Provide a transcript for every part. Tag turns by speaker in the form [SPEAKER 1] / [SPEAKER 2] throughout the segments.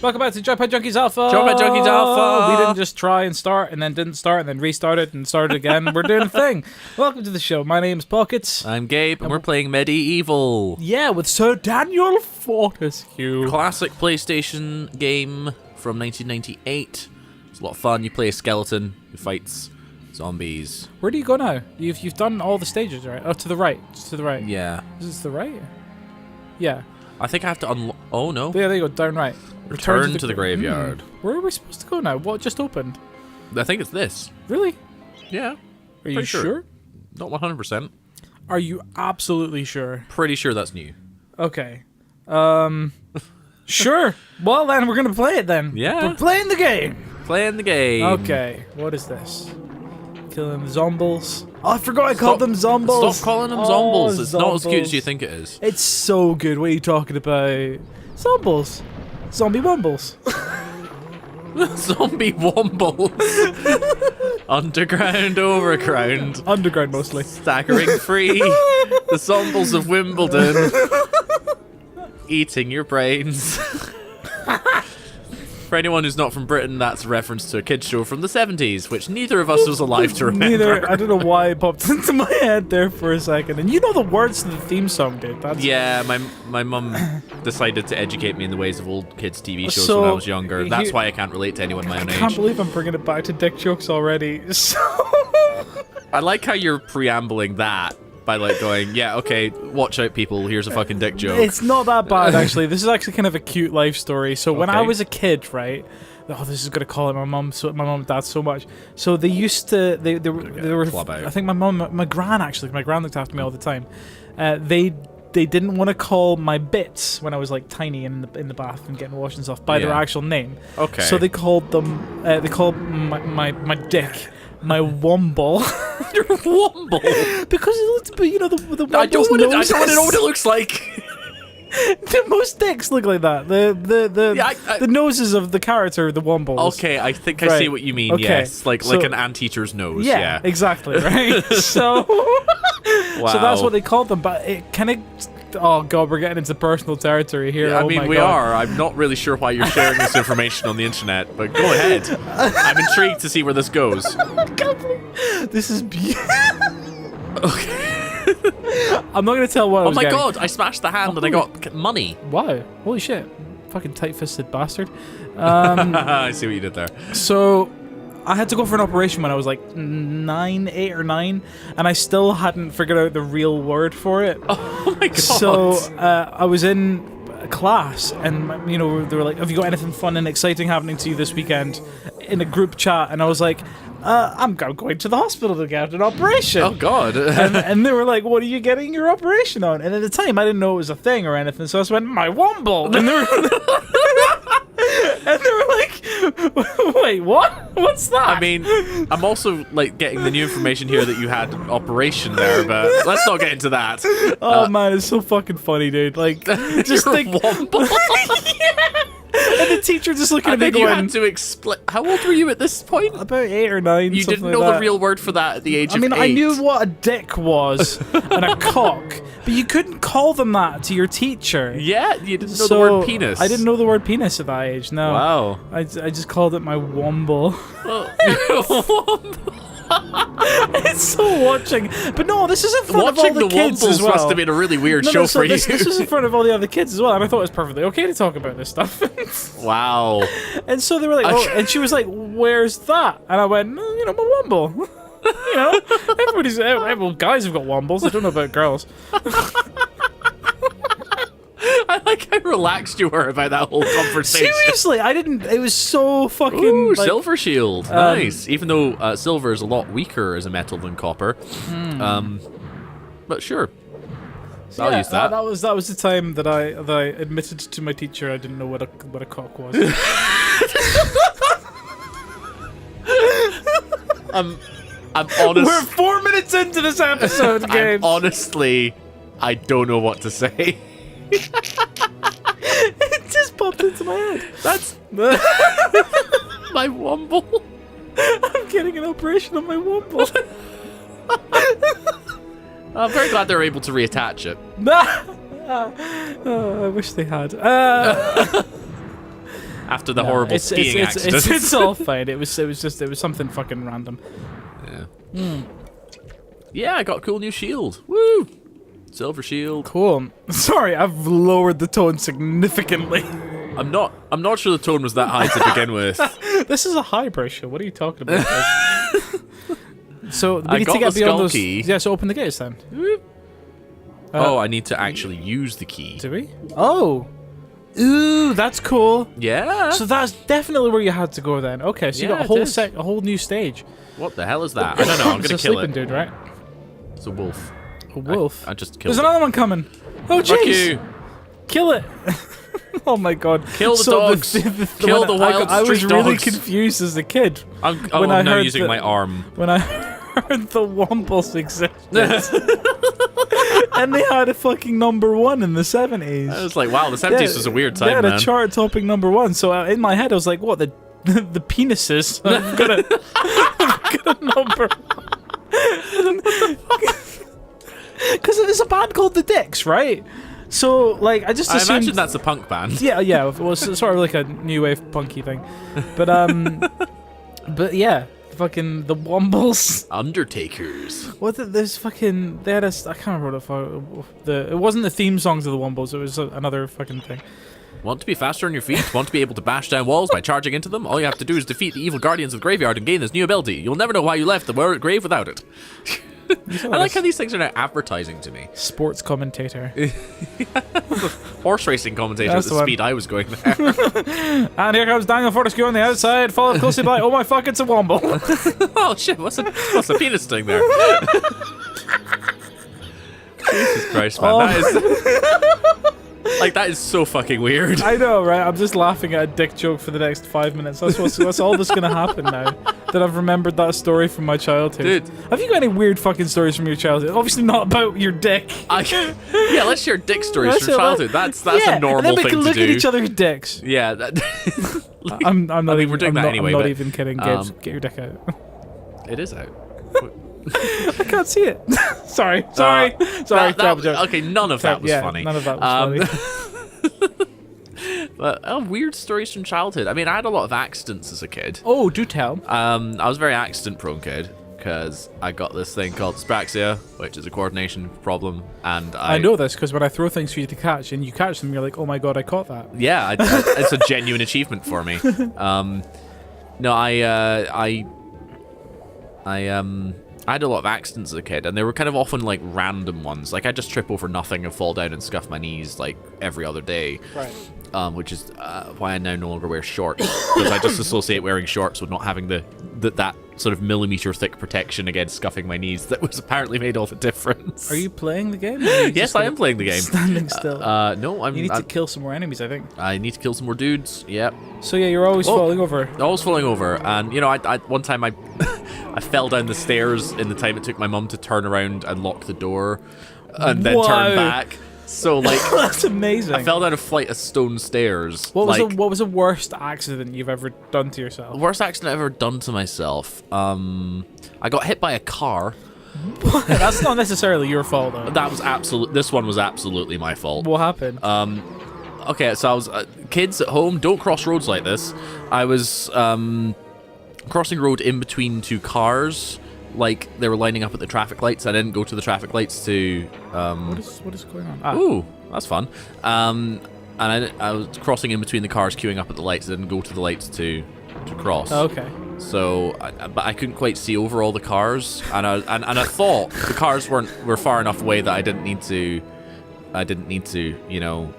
[SPEAKER 1] Welcome back to Joypad Junkys Alpha.
[SPEAKER 2] Joypad Junkys Alpha.
[SPEAKER 1] We didn't just try and start and then didn't start and then restarted and started again. We're doing a thing. Welcome to the show. My name's Pockets.
[SPEAKER 2] I'm Gabe, and we're playing MediEvil.
[SPEAKER 1] Yeah, with Sir Daniel Fortescue.
[SPEAKER 2] Classic PlayStation game from 1998. It's a lot of fun. You play a skeleton who fights zombies.
[SPEAKER 1] Where do you go now? You've done all the stages, right? Oh, to the right. It's to the right.
[SPEAKER 2] Yeah.
[SPEAKER 1] Is this the right? Yeah.
[SPEAKER 2] I think I have to unlock... Oh, no.
[SPEAKER 1] Yeah, there you go. Down right.
[SPEAKER 2] Return to the graveyard.
[SPEAKER 1] Where are we supposed to go now? What just opened?
[SPEAKER 2] I think it's this.
[SPEAKER 1] Really?
[SPEAKER 2] Yeah.
[SPEAKER 1] Are you sure?
[SPEAKER 2] Not 100%.
[SPEAKER 1] Are you absolutely sure?
[SPEAKER 2] Pretty sure that's new.
[SPEAKER 1] Okay. Sure. Well, then we're going to play it then.
[SPEAKER 2] Yeah.
[SPEAKER 1] We're playing the game.
[SPEAKER 2] Playing the game.
[SPEAKER 1] Okay. What is this? Killing zombles. Oh, I forgot I called them zombles.
[SPEAKER 2] Stop calling them zombles. It's not as cute as you think it is.
[SPEAKER 1] It's so good. What are you talking about? Zombles. Zombie wombles.
[SPEAKER 2] Zombie wombles. Underground, overground.
[SPEAKER 1] Underground mostly.
[SPEAKER 2] Staggering free. The zombles of Wimbledon. Eating your brains. For anyone who's not from Britain, that's a reference to a kids show from the 70s, which neither of us was alive to remember.
[SPEAKER 1] Neither. I don't know why it popped into my head there for a second. And you know the words to the theme song, dude. That's...
[SPEAKER 2] Yeah, my mum decided to educate me in the ways of old kids' TV shows when I was younger. That's why I can't relate to anyone my own age.
[SPEAKER 1] I can't believe I'm bringing it back to dick jokes already. So...
[SPEAKER 2] I like how you're preambling that by like going, yeah, okay, watch out, people. Here's a fucking dick joke.
[SPEAKER 1] It's not that bad, actually. This is actually kind of a cute life story. So when I was a kid, right? Oh, this is gonna call it my mum and dad so much. So they used to, they were. I think my gran looked after me all the time. They didn't want to call my bits when I was like tiny and in the bath and getting washed and stuff by their actual name.
[SPEAKER 2] Okay.
[SPEAKER 1] So they called them. They called my dick. My Womble.
[SPEAKER 2] Your Womble?
[SPEAKER 1] Because it looks, you know, the
[SPEAKER 2] I don't want to know what it looks like.
[SPEAKER 1] Most dicks look like that. The noses of the character, the Wombles.
[SPEAKER 2] Okay, I think I see what you mean. Okay. Yes, like an anteater's nose. Yeah,
[SPEAKER 1] exactly. Right. So,
[SPEAKER 2] wow.
[SPEAKER 1] So that's what they called them. But it kind of. Oh god, we're getting into personal territory here.
[SPEAKER 2] Yeah, I mean, we are. I'm not really sure why you're sharing this information on the internet, but go ahead. I'm intrigued to see where this goes.
[SPEAKER 1] This is beautiful.
[SPEAKER 2] Okay.
[SPEAKER 1] I'm not going to tell what I was getting.
[SPEAKER 2] God, I smashed the hand and I got money.
[SPEAKER 1] Wow. Holy shit. Fucking tight-fisted bastard.
[SPEAKER 2] I see what you did there.
[SPEAKER 1] So... I had to go for an operation when I was like 8 or 9, and I still hadn't figured out the real word for it.
[SPEAKER 2] Oh my god!
[SPEAKER 1] So I was in class, and you know they were like, "Have you got anything fun and exciting happening to you this weekend?" In a group chat, and I was like, "I'm going to the hospital to get an operation."
[SPEAKER 2] Oh god!
[SPEAKER 1] and they were like, "What are you getting your operation on?" And at the time, I didn't know it was a thing or anything, so I just went, "My Womble," and they were. And they were like, wait, what? What's that?
[SPEAKER 2] I mean, I'm also like getting the new information here that you had an operation there, but let's not get into that.
[SPEAKER 1] Oh man, it's so fucking funny, dude. Like, just think. Yeah. And the teacher just looking at me going,
[SPEAKER 2] you had to explain. How old were you at this point?
[SPEAKER 1] About 8 or 9.
[SPEAKER 2] You didn't know the real word for that at the age of 8.
[SPEAKER 1] I mean, I knew what a dick was and a cock, but you couldn't call them that to your teacher.
[SPEAKER 2] Yeah, you didn't know the word penis.
[SPEAKER 1] I didn't know the word penis at that age. No.
[SPEAKER 2] Wow.
[SPEAKER 1] I just called it my Womble. It's so watching, but no, this is in front of all the kids as well.
[SPEAKER 2] Must have been a really weird show for you.
[SPEAKER 1] This was in front of all the other kids as well, and I thought it was perfectly okay to talk about this stuff.
[SPEAKER 2] Wow. And
[SPEAKER 1] so they were like, "Oh," and she was like, "Where's that?" And I went, "You know, my Womble." You know, guys have got Wombles. I don't know about girls.
[SPEAKER 2] I like how relaxed you were about that whole conversation.
[SPEAKER 1] Seriously, I didn't. It was so fucking.
[SPEAKER 2] Ooh, like, silver shield, nice. Even though silver is a lot weaker as a metal than copper, but sure, so I'll use that.
[SPEAKER 1] That was the time that I admitted to my teacher I didn't know what a cock was.
[SPEAKER 2] I'm honest.
[SPEAKER 1] We're 4 minutes into this episode, Gabe.
[SPEAKER 2] Honestly, I don't know what to say.
[SPEAKER 1] It just popped into my head.
[SPEAKER 2] That's my Womble.
[SPEAKER 1] I'm getting an operation on my Womble.
[SPEAKER 2] I'm very glad they were able to reattach it.
[SPEAKER 1] I wish they had.
[SPEAKER 2] After the horrible skiing accident.
[SPEAKER 1] It's all fine. It was something fucking random.
[SPEAKER 2] Yeah. Yeah, I got a cool new shield. Woo! Silver shield.
[SPEAKER 1] Cool. Sorry, I've lowered the tone significantly.
[SPEAKER 2] I'm not sure the tone was that high to begin with.
[SPEAKER 1] This is a highbrow show. What are you talking about? So we need to get beyond those.
[SPEAKER 2] Key.
[SPEAKER 1] Yeah, so open the gates then.
[SPEAKER 2] I need to actually use the key.
[SPEAKER 1] Do we? Oh. Ooh, that's cool.
[SPEAKER 2] Yeah.
[SPEAKER 1] So that's definitely where you had to go then. Okay, so you got a whole new stage.
[SPEAKER 2] What the hell is that? I don't know. I'm gonna kill it.
[SPEAKER 1] It's a sleeping dude, right?
[SPEAKER 2] It's a wolf.
[SPEAKER 1] A wolf.
[SPEAKER 2] I just killed.
[SPEAKER 1] There's another one coming. Oh jeez.
[SPEAKER 2] Fuck you.
[SPEAKER 1] Kill it. Oh my god.
[SPEAKER 2] Kill the dogs. Kill the wild
[SPEAKER 1] I was
[SPEAKER 2] street
[SPEAKER 1] really
[SPEAKER 2] dogs.
[SPEAKER 1] confused as a kid.
[SPEAKER 2] I'm now using my arm.
[SPEAKER 1] When I heard the Womble's existence. And they had a fucking #1 in the 70s.
[SPEAKER 2] I was like, wow, the 70s was a weird time, man.
[SPEAKER 1] They had a chart-topping #1. So in my head, I was like, what, the penises? I'm gonna number because there's a band called The Dicks, right? So, like, I just assumed...
[SPEAKER 2] I imagine that's a punk band.
[SPEAKER 1] Yeah, it was sort of like a new wave punky thing. But, but yeah, fucking the Wombles.
[SPEAKER 2] Undertakers.
[SPEAKER 1] What? There's fucking... They had a... I can't remember what it wasn't the theme songs of the Wombles, it was another fucking thing.
[SPEAKER 2] Want to be faster on your feet? Want to be able to bash down walls by charging into them? All you have to do is defeat the evil guardians of the graveyard and gain this new ability. You'll never know why you left the grave without it. I like how these things are now advertising to me.
[SPEAKER 1] Sports commentator.
[SPEAKER 2] Horse racing commentator. That's at the speed I was going there.
[SPEAKER 1] And here comes Daniel Fortescue on the outside, followed closely by, oh my fuck, it's a Womble.
[SPEAKER 2] Oh shit, what's the penis doing there? Jesus Christ, man. That is so fucking weird.
[SPEAKER 1] I know, right? I'm just laughing at a dick joke for the next 5 minutes. That's all that's gonna happen now. That I've remembered that story from my childhood.
[SPEAKER 2] Dude.
[SPEAKER 1] Have you got any weird fucking stories from your childhood? Obviously not about your dick.
[SPEAKER 2] Yeah, let's share dick stories from childhood. That's a normal
[SPEAKER 1] and then we
[SPEAKER 2] thing
[SPEAKER 1] can
[SPEAKER 2] to
[SPEAKER 1] look
[SPEAKER 2] do.
[SPEAKER 1] at each other's dicks.
[SPEAKER 2] Yeah.
[SPEAKER 1] I'm not even,
[SPEAKER 2] we're doing that anyway.
[SPEAKER 1] I'm not even kidding. Gabe, get your dick out.
[SPEAKER 2] It is out.
[SPEAKER 1] I can't see it. Sorry.
[SPEAKER 2] Okay, none of that was funny.
[SPEAKER 1] None of that was funny.
[SPEAKER 2] But weird stories from childhood. I mean, I had a lot of accidents as a kid.
[SPEAKER 1] Oh, do tell.
[SPEAKER 2] I was a very accident-prone kid because I got this thing called dyspraxia, which is a coordination problem, and I
[SPEAKER 1] know this because when I throw things for you to catch and you catch them, you're like, oh my god, I caught that.
[SPEAKER 2] Yeah, it's a genuine achievement for me. No, I had a lot of accidents as a kid, and they were kind of often like random ones. Like I just trip over nothing and fall down and scuff my knees like every other day.
[SPEAKER 1] Right.
[SPEAKER 2] Which is why I now no longer wear shorts, because I just associate wearing shorts with not having that sort of millimeter thick protection against scuffing my knees that was apparently made all the difference.
[SPEAKER 1] Are you playing the game? Yes,
[SPEAKER 2] I am playing the game.
[SPEAKER 1] Standing still.
[SPEAKER 2] No,
[SPEAKER 1] You need to kill some more enemies, I think.
[SPEAKER 2] I need to kill some more dudes. Yep.
[SPEAKER 1] So yeah, you're always falling over.
[SPEAKER 2] Always falling over, and you know, I one time I fell down the stairs in the time it took my mum to turn around and lock the door, and then turn back. So like
[SPEAKER 1] that's amazing.
[SPEAKER 2] I fell down a flight of stone stairs.
[SPEAKER 1] What was the worst accident you've ever done to yourself?
[SPEAKER 2] Worst accident I've ever done to myself. I got hit by a car.
[SPEAKER 1] That's not necessarily your fault though.
[SPEAKER 2] This one was absolutely my fault.
[SPEAKER 1] What happened?
[SPEAKER 2] Okay, so I was kids at home, don't cross roads like this. I was crossing road in between two cars. Like they were lining up at the traffic lights. I didn't go to the traffic lights to.
[SPEAKER 1] What is going on?
[SPEAKER 2] Ooh, that's fun. And I was crossing in between the cars, queuing up at the lights. I didn't go to the lights to cross.
[SPEAKER 1] Oh, okay.
[SPEAKER 2] So, but I couldn't quite see over all the cars, and I thought the cars were far enough away that I didn't need to, you know,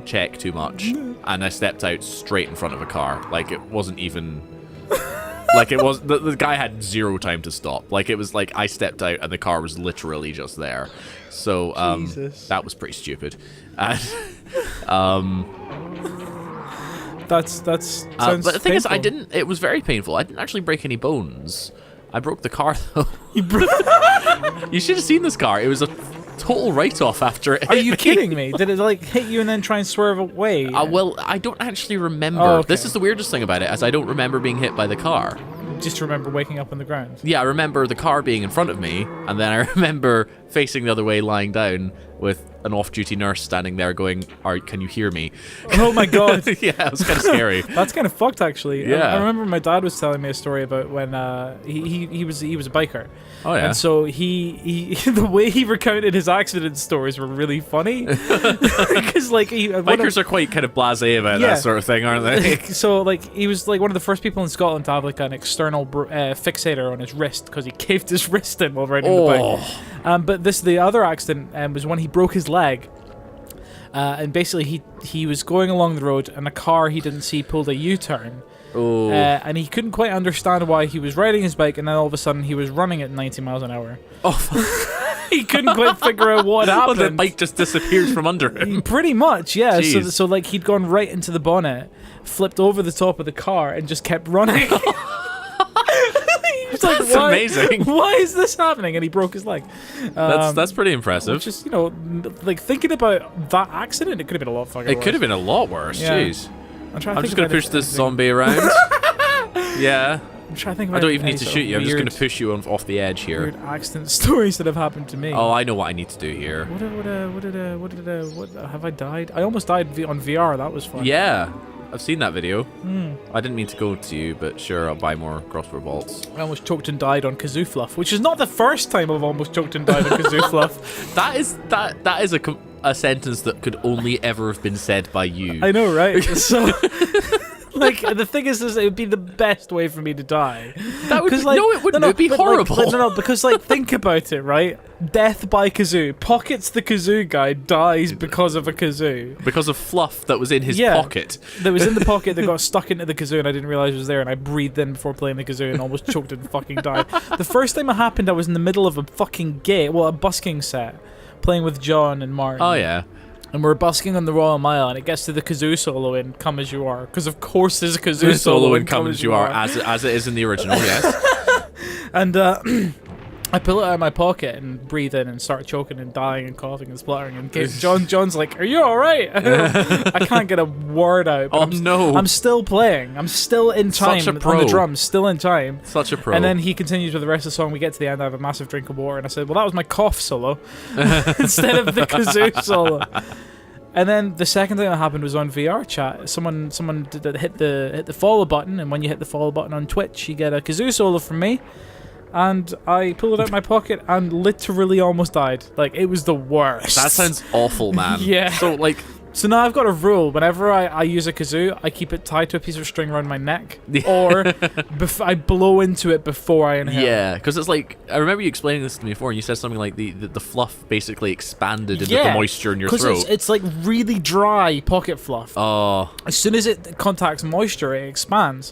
[SPEAKER 2] check too much. And I stepped out straight in front of a car. Like it wasn't even. Like it was, the guy had zero time to stop. Like it was like I stepped out and the car was literally just there. So that was pretty stupid. And,
[SPEAKER 1] That sounds
[SPEAKER 2] but the thing is,
[SPEAKER 1] painful.
[SPEAKER 2] it was very painful. I didn't actually break any bones. I broke the car though. You should have seen this car. It was a total write-off after it.
[SPEAKER 1] Are you kidding me? Did it like hit you and then try and swerve away?
[SPEAKER 2] Well, I don't actually remember.
[SPEAKER 1] Oh, okay.
[SPEAKER 2] This is the weirdest thing about it, as I don't remember being hit by the car.
[SPEAKER 1] Just remember waking up on the ground.
[SPEAKER 2] Yeah, I remember the car being in front of me, and then I remember facing the other way, lying down, with an off-duty nurse standing there going, can you hear me?
[SPEAKER 1] Oh my god.
[SPEAKER 2] Yeah, it was kind of scary.
[SPEAKER 1] That's kind of fucked, actually.
[SPEAKER 2] Yeah.
[SPEAKER 1] I remember my dad was telling me a story about when he was a biker.
[SPEAKER 2] Oh yeah.
[SPEAKER 1] And so he the way he recounted his accident stories were really funny. Because
[SPEAKER 2] bikers are quite kind of blasé about that sort of thing, aren't they?
[SPEAKER 1] So like he was like one of the first people in Scotland to have like an external fixator on his wrist because he caved his wrist in while riding the bike. But the other accident was when he broke his leg. And basically he was going along the road and a car he didn't see pulled a U-turn. And he couldn't quite understand why he was riding his bike and then all of a sudden he was running at 90 miles an hour. Oh, he couldn't quite figure out what happened.
[SPEAKER 2] Well, the bike just disappeared from under him.
[SPEAKER 1] Pretty much, yeah. So like he'd gone right into the bonnet, flipped over the top of the car and just kept running.
[SPEAKER 2] That's amazing.
[SPEAKER 1] Why is this happening? And he broke his leg.
[SPEAKER 2] That's pretty impressive.
[SPEAKER 1] Just like thinking about that accident, it could have been a lot fucking worse.
[SPEAKER 2] It could have been a lot worse.
[SPEAKER 1] Yeah.
[SPEAKER 2] Jeez.
[SPEAKER 1] I'm
[SPEAKER 2] just gonna push this zombie around. Yeah.
[SPEAKER 1] I'm trying to think about
[SPEAKER 2] I don't even need to shoot you. I'm just gonna push you off the edge here.
[SPEAKER 1] Weird accident stories that have happened to me.
[SPEAKER 2] Oh, I know what I need to do here.
[SPEAKER 1] What have I died? I almost died on VR. That was fun.
[SPEAKER 2] Yeah. I've seen that video. I didn't mean to go to you, but sure, I'll buy more crossbow bolts.
[SPEAKER 1] I almost choked and died on kazoo fluff, which is not the first time I've almost choked and died on kazoo fluff.
[SPEAKER 2] That is a sentence that could only ever have been said by you.
[SPEAKER 1] I know, right? So, like, the thing is it would be the best way for me to die.
[SPEAKER 2] That would be, no, it wouldn't. It would be horrible.
[SPEAKER 1] Because think about it, right? Death by kazoo. Pockets the kazoo guy dies because of a kazoo.
[SPEAKER 2] Because of fluff that was in his pocket.
[SPEAKER 1] That was in the pocket that got stuck into the kazoo and I didn't realize it was there and I breathed in before playing the kazoo and almost choked and fucking died. The first time it happened, I was in the middle of a fucking a busking set, playing with John and Martin.
[SPEAKER 2] Oh, yeah.
[SPEAKER 1] And we're busking on the Royal Mile, and it gets to the kazoo solo in "Come As You Are," because of course there's a kazoo solo in "Come As You Are,"
[SPEAKER 2] as it is in the original, yes.
[SPEAKER 1] And I pull it out of my pocket and breathe in and start choking and dying and coughing and spluttering. And John's like, "Are you all right?" I can't get a word out.
[SPEAKER 2] Oh no!
[SPEAKER 1] I'm still playing. I'm still in time
[SPEAKER 2] Such a pro.
[SPEAKER 1] on the drums. Still in time.
[SPEAKER 2] Such a pro.
[SPEAKER 1] And then he continues with the rest of the song. We get to the end. I have a massive drink of water, and I said, "Well, that was my cough solo instead of the kazoo solo." And then the second thing that happened was on VR chat. Someone hit the follow button, and when you hit the follow button on Twitch, you get a kazoo solo from me. And I pulled it out of my pocket and literally almost died. Like, it was the worst.
[SPEAKER 2] That sounds awful, man.
[SPEAKER 1] Yeah. So now I've got a rule. Whenever I use a kazoo, I keep it tied to a piece of string around my neck. Or I blow into it before I inhale.
[SPEAKER 2] Yeah, because it's like, I remember you explaining this to me before, and you said something like the fluff basically expanded into the moisture in your throat.
[SPEAKER 1] Because it's like really dry pocket fluff.
[SPEAKER 2] Oh.
[SPEAKER 1] As soon as it contacts moisture, it expands.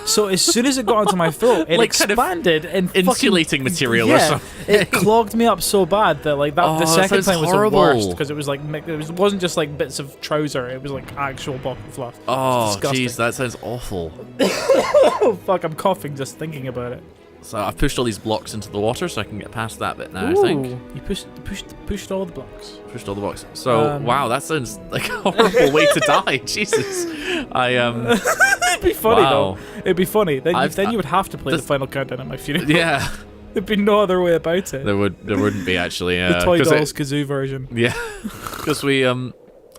[SPEAKER 1] So as soon as it got into my throat, it expanded and
[SPEAKER 2] insulating material or something.
[SPEAKER 1] It clogged me up so bad that the second time was
[SPEAKER 2] horrible.
[SPEAKER 1] the worst, because it was like it wasn't just like bits of trouser, it was like actual pocket fluff.
[SPEAKER 2] Oh jeez, that sounds awful.
[SPEAKER 1] Oh fuck, I'm coughing just thinking about it.
[SPEAKER 2] So I've pushed all these blocks into the water so I can get past that bit now.
[SPEAKER 1] Ooh,
[SPEAKER 2] I think
[SPEAKER 1] you pushed all the blocks.
[SPEAKER 2] Pushed all the blocks. So wow, that sounds like a horrible way to die. Jesus.
[SPEAKER 1] It'd be funny though. It'd be funny. Then you would have to play the final countdown at my funeral.
[SPEAKER 2] Yeah.
[SPEAKER 1] There'd be no other way about it.
[SPEAKER 2] There wouldn't be actually.
[SPEAKER 1] The Toy Dolls kazoo version.
[SPEAKER 2] Yeah. Because we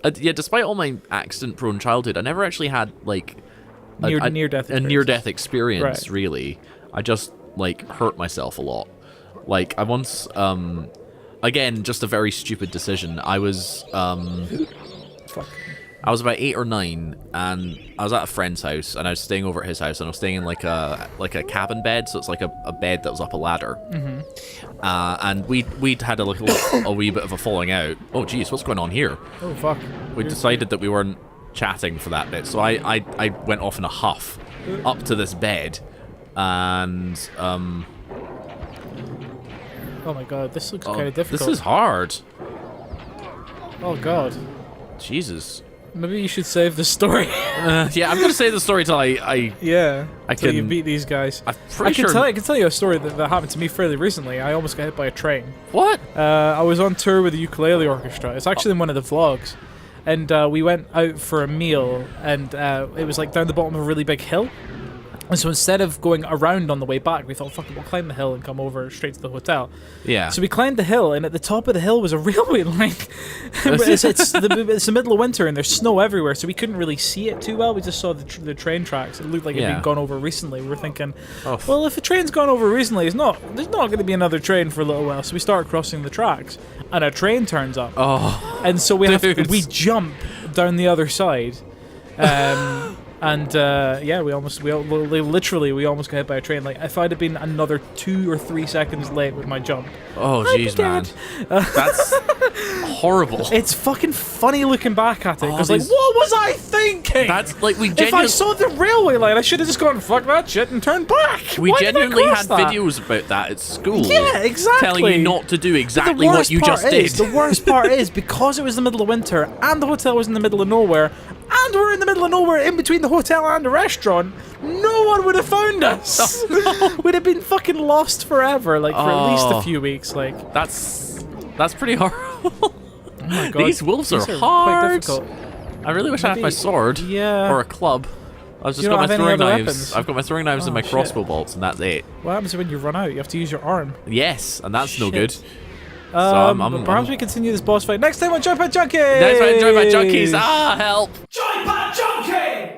[SPEAKER 2] despite all my accident-prone childhood, I never actually had like
[SPEAKER 1] a near-death
[SPEAKER 2] experience. Really, I just like hurt myself a lot. Like I once, again, just a very stupid decision. I was I was about 8 or 9, and I was at a friend's house, and I was staying over at his house, and I was staying in like a cabin bed, so it's like a bed that was up a ladder. Mm-hmm. And we'd had a wee bit of a falling out. Oh jeez, what's going on here?
[SPEAKER 1] Oh fuck.
[SPEAKER 2] We decided that we weren't chatting for that bit, so I went off in a huff up to this bed, and
[SPEAKER 1] oh my god, this looks kind of difficult.
[SPEAKER 2] This is hard.
[SPEAKER 1] Oh god.
[SPEAKER 2] Jesus.
[SPEAKER 1] Maybe you should save the story.
[SPEAKER 2] Yeah, I'm gonna save the story till
[SPEAKER 1] till you beat these guys. I can tell you a story that happened to me fairly recently. I almost got hit by a train.
[SPEAKER 2] What?
[SPEAKER 1] I was on tour with the ukulele orchestra. It's actually in one of the vlogs, and we went out for a meal, and it was like down the bottom of a really big hill. And so instead of going around on the way back, we thought, fuck it, we'll climb the hill and come over straight to the hotel.
[SPEAKER 2] Yeah.
[SPEAKER 1] So we climbed the hill, and at the top of the hill was a railway line. it's the middle of winter, and there's snow everywhere, so we couldn't really see it too well. We just saw the train tracks. It looked like it'd been gone over recently. We were thinking, well, if a train's gone over recently, there's not going to be another train for a little while. So we start crossing the tracks, and a train turns up.
[SPEAKER 2] Oh.
[SPEAKER 1] And so we jump down the other side. And we almost got hit by a train. Like, if I'd have been another 2 or 3 seconds late with my jump,
[SPEAKER 2] oh jeez, man, that's horrible.
[SPEAKER 1] It's fucking funny looking back at it. Because like, what was I thinking?
[SPEAKER 2] That's like
[SPEAKER 1] if I saw the railway line, I should have just gone fuck that shit and turned back.
[SPEAKER 2] We genuinely had videos about that at school.
[SPEAKER 1] Yeah, exactly.
[SPEAKER 2] Telling you not to do exactly what you just did.
[SPEAKER 1] The worst part is because it was the middle of winter and the hotel was in the middle of nowhere. And we're in the middle of nowhere, in between the hotel and the restaurant. No one would have found us. Oh, no. We'd have been fucking lost forever, like for at least a few weeks. Like
[SPEAKER 2] that's pretty horrible.
[SPEAKER 1] Oh my god,
[SPEAKER 2] these wolves are
[SPEAKER 1] Quite
[SPEAKER 2] hard.
[SPEAKER 1] difficult.
[SPEAKER 2] I really wish I had my sword.
[SPEAKER 1] Yeah.
[SPEAKER 2] Or a club. I've just got my throwing knives. I've got my throwing knives and my crossbow bolts, and that's it.
[SPEAKER 1] What happens when you run out? You have to use your arm.
[SPEAKER 2] Yes, and that's no good.
[SPEAKER 1] But perhaps we continue this boss fight next time on Joypad Junkys!
[SPEAKER 2] Next time on Joypad Junkys! Ah, help!
[SPEAKER 1] Joypad Junkys!